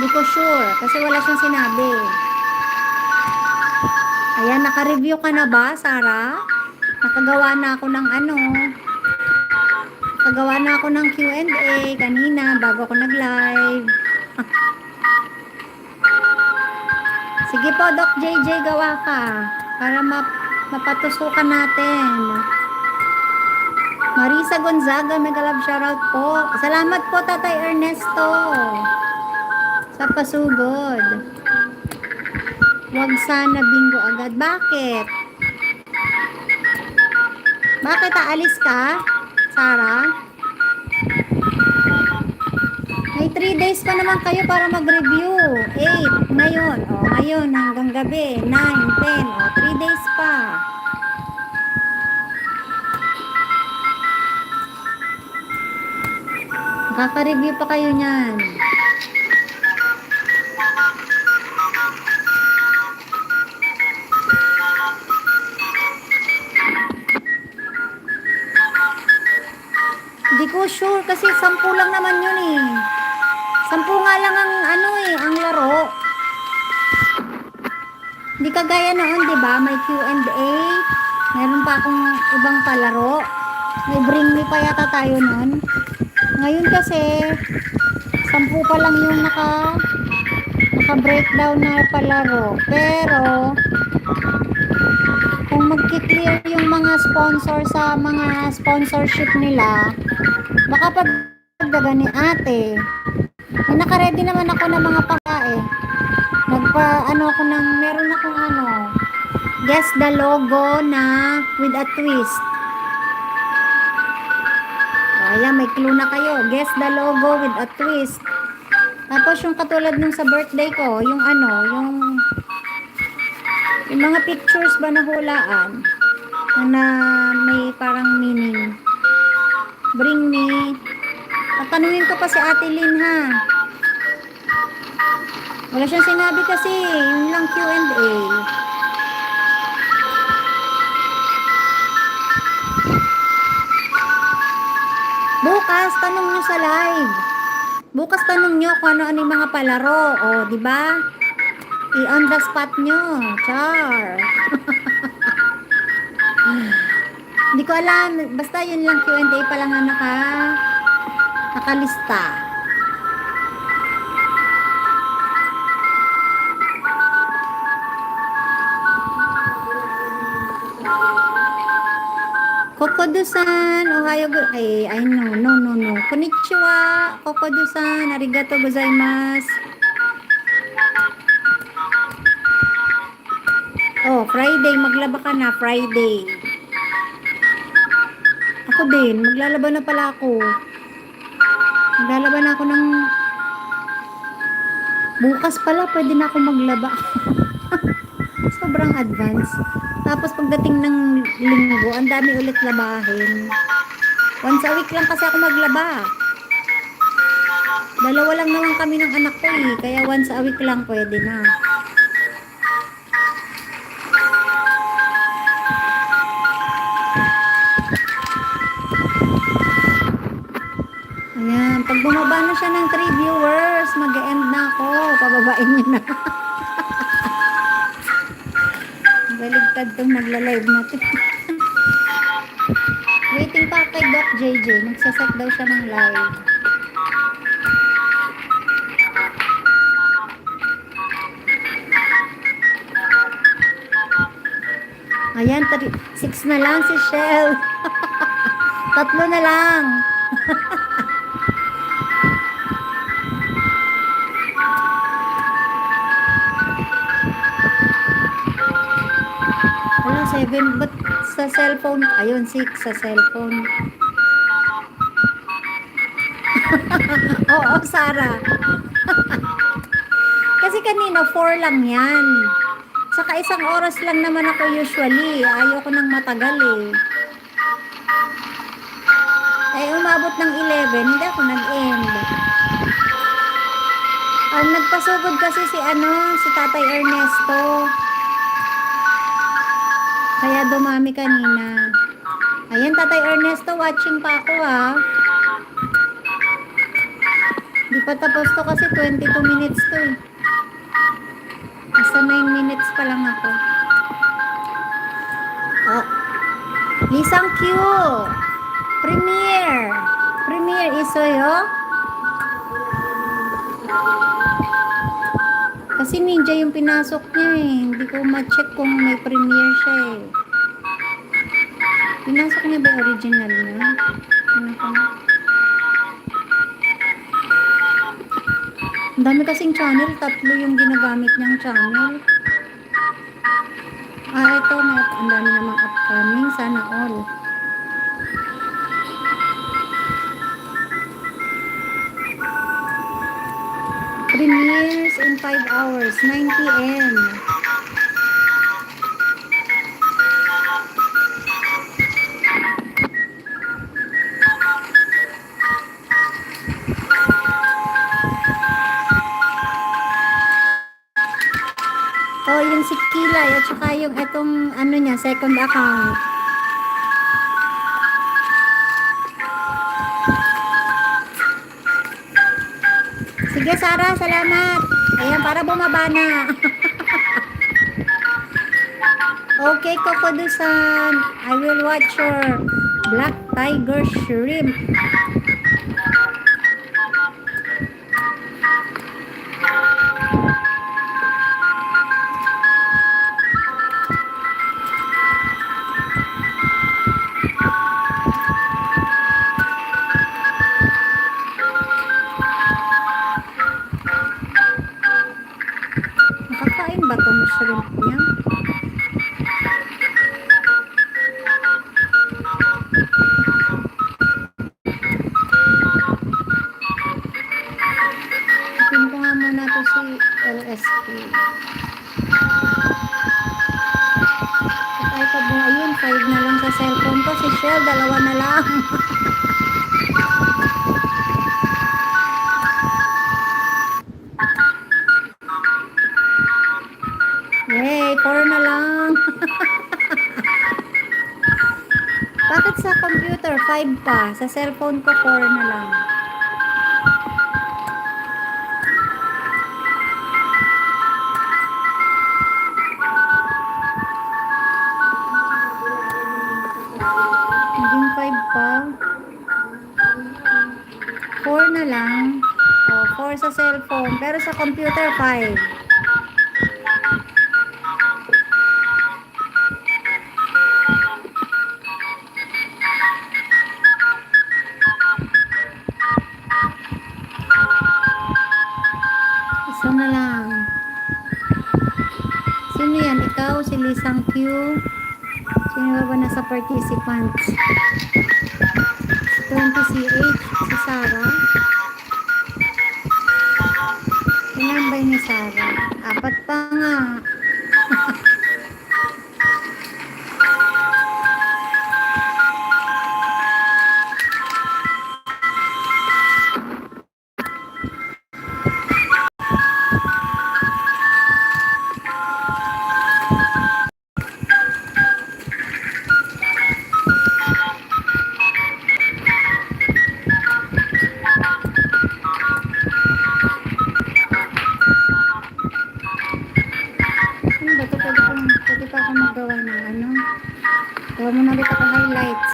Di ko sure, kasi wala siyang sinabi. Ayan, naka-review ka na ba, Sarah? Nakagawa na ako ng ano, nakagawa na ako ng Q&A kanina bago ako nag-live. Sige po, Doc JJ, gawa ka para mapatusukan natin. Marisa Gonzaga, mega love shoutout po. Salamat po, Tatay Ernesto, sa pasugod. Huwag sana bingo agad. Bakit? Bakit aalis ka, Sarah? May 3 days pa naman kayo para mag-review. 8, ngayon. O, ngayon hanggang gabi. 9, 10. O, 3 days pa. Makaka-review pa kayo niyan. Hindi ko sure kasi 10 lang naman yun eh. 10 nga lang ang ano eh, ang laro. Hindi kagaya noon, 'di ba? May Q&A. Meron pa akong ibang palaro. May bring me pa yata tayo noon. Ngayon kasi 10 pa lang yung naka-breakdown na palaro. Pero kung magki-clear yung mga sponsor sa mga sponsorship nila, baka pagdaga ni ate. May naka-ready naman ako ng mga pagkain. Meron akong guess the logo na with a twist. Ayan, may clue na kayo. Guess the logo with a twist. Tapos yung katulad nung sa birthday ko, yung mga pictures ba na hulaan na may parang meaning. Bring me. Tatanungin ko pa si Ate Lynn ha. Wala siyang sinabi kasi, yun lang Q&A. Bukas, tanong nyo sa live. Bukas tanong nyo kung ano-ano yung mga palaro. O, di ba? I-on the spot nyo. Char. Hindi ko alam. Basta yun lang Q&A pa lang na nakalista. Kokodo-san, ohayo no. Konnichiwa, Kokodo-san, arigato gozaimasu. Oh, Friday, maglaba ka na, Friday. Ako din, maglalaba na pala ako. Maglalaba na ako ng... Bukas pala, pwede na ako maglaba. Sobrang advance. Tapos pagdating ng linggo, ang dami ulit labahin. Once a week lang kasi ako maglaba. Dalawa lang naman kami ng anak ko eh. Kaya once a week lang pwede na. Ayan. Pag bumaba na siya ng 3 viewers, mag-e-end na ako. Pababain niyo na. Baligtad tong nagla-live natin. Waiting pa kay Doc JJ. Nagsaset daw siya ng live. Ayan, 6 na lang si Shell. 3 na lang. Wala, 7. Ba't sa cellphone? Ayun, 6 sa cellphone. Oo, Sarah. Kasi kanina 4 lang yan. Saka 1 oras lang naman ako usually. Ayaw ko nang matagal eh. Umabot ng 11, hindi ako nag-end. Nagpasugod kasi si Tatay Ernesto. Kaya dumami kanina. Ayan, Tatay Ernesto, watching pa ako ha. Di pa tapos to kasi 22 minutes to eh. Nasa 9 minutes pa lang ako. Oh, Lisang Q. Premiere. Premiere isoyo. Kasi ninja yung pinasok niya eh. Hindi ko ma-check kung may premiere siya eh. Pinasok niya ba yung original niya? Ano ko na? Ang dami kasing channel. 3 yung ginagamit niyang channel. Ito. Ang dami namang upcoming. Sana all. Premieres in 5 hours. 9 p.m. Oh, yung si Kilay at saka yung etong ano niya, second account. Sige, Sarah, salamat. Ayan, para bumaba na. Okay, Kokodusan. I will watch your Black Tiger Shrimp. Nakakain ba itong shrimp niya? Ipin ko nga muna to si LSP. At ay pa buha yun, 5 na lang sa cellphone ko. Si Shell, 2 na lang. Yay, 4 na lang. Bakit sa computer 5 pa? Sa cellphone ko 4 na lang. Naging 5 pa. 4 na lang. O, 4 sa cellphone. Pero sa computer 5. Isa na lang. Sino yan? Ikaw? Si Lisang Q? Sino ba nasa participants? Si 20CH? Si Sarah? Ilan ba ni Sarah? 4 pa nga. Ano ba ito? Pwede pa ako magawa ng ano? Gawa mo na ulit ako